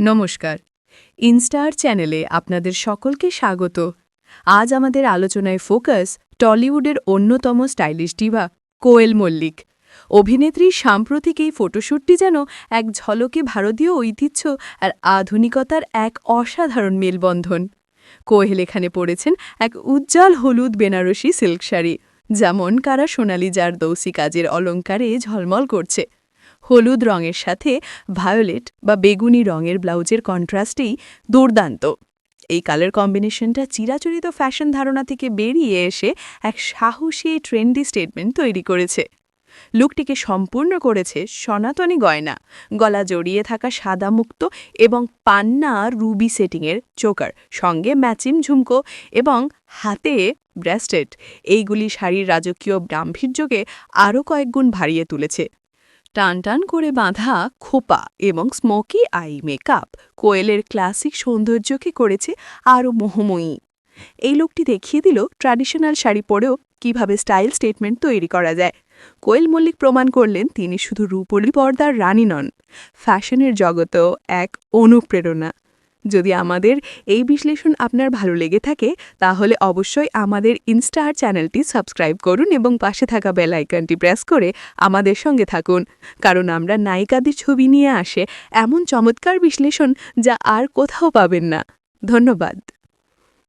নমস্কার। ইনস্টার চ্যানেলে আপনাদের সকলকে স্বাগত। আজ আমাদের আলোচনায় ফোকাস টলিউডের অন্যতম স্টাইলিশ ডিভা কোয়েল মল্লিক। অভিনেত্রীর সাম্প্রতিক এই ফটোশ্যুটটি যেন এক ঝলকে ভারতীয় ঐতিহ্য আর আধুনিকতার এক অসাধারণ মেলবন্ধন। কোয়েল এখানে পরেছেন এক উজ্জ্বল হলুদ বেনারসি সিল্ক শাড়ি, যা মন কাড়া সোনালি জারদৌসি কাজের অলঙ্কারে ঝলমল করছে। হলুদ রঙের সাথে ভায়োলেট বা বেগুনি রঙের ব্লাউজের কন্ট্রাস্টেই দুর্দান্ত। এই কালার কম্বিনেশনটা চিরাচরিত ফ্যাশন ধারণা থেকে বেরিয়ে এসে এক সাহসী ট্রেন্ডি স্টেটমেন্ট তৈরি করেছে। লুকটিকে সম্পূর্ণ করেছে সনাতনী গয়না, গলা জড়িয়ে থাকা সাদা মুক্ত এবং পান্না রুবি সেটিংয়ের চোকার, সঙ্গে ম্যাচিং ঝুমকো এবং হাতে ব্রেসলেট। এইগুলি শাড়ির রাজকীয় গাম্ভীর্যকে আরও কয়েকগুণ বাড়িয়ে তুলেছে। টান টান করে বাঁধা খোপা এবং স্মোকি আই মেকআপ কোয়েলের ক্লাসিক সৌন্দর্যকে করেছে আরও মোহময়ী। এই লুকটি দেখিয়ে দিল ট্র্যাডিশনাল শাড়ি পরেও কিভাবে স্টাইল স্টেটমেন্ট তৈরি করা যায়। কোয়েল মল্লিক প্রমাণ করলেন তিনি শুধু রূপলি পর্দার রানী নন, ফ্যাশনের জগতেও এক অনুপ্রেরণা। যদি আমাদের এই বিশ্লেষণ আপনার ভালো লেগে থাকে, তাহলে অবশ্যই আমাদের ইনস্টার চ্যানেলটি সাবস্ক্রাইব করুন এবং পাশে থাকা বেল আইকনটি প্রেস করে আমাদের সঙ্গে থাকুন, কারণ আমরা নায়িকাদের ছবি নিয়ে আসে এমন চমৎকার বিশ্লেষণ যা আর কোথাও পাবেন না। ধন্যবাদ।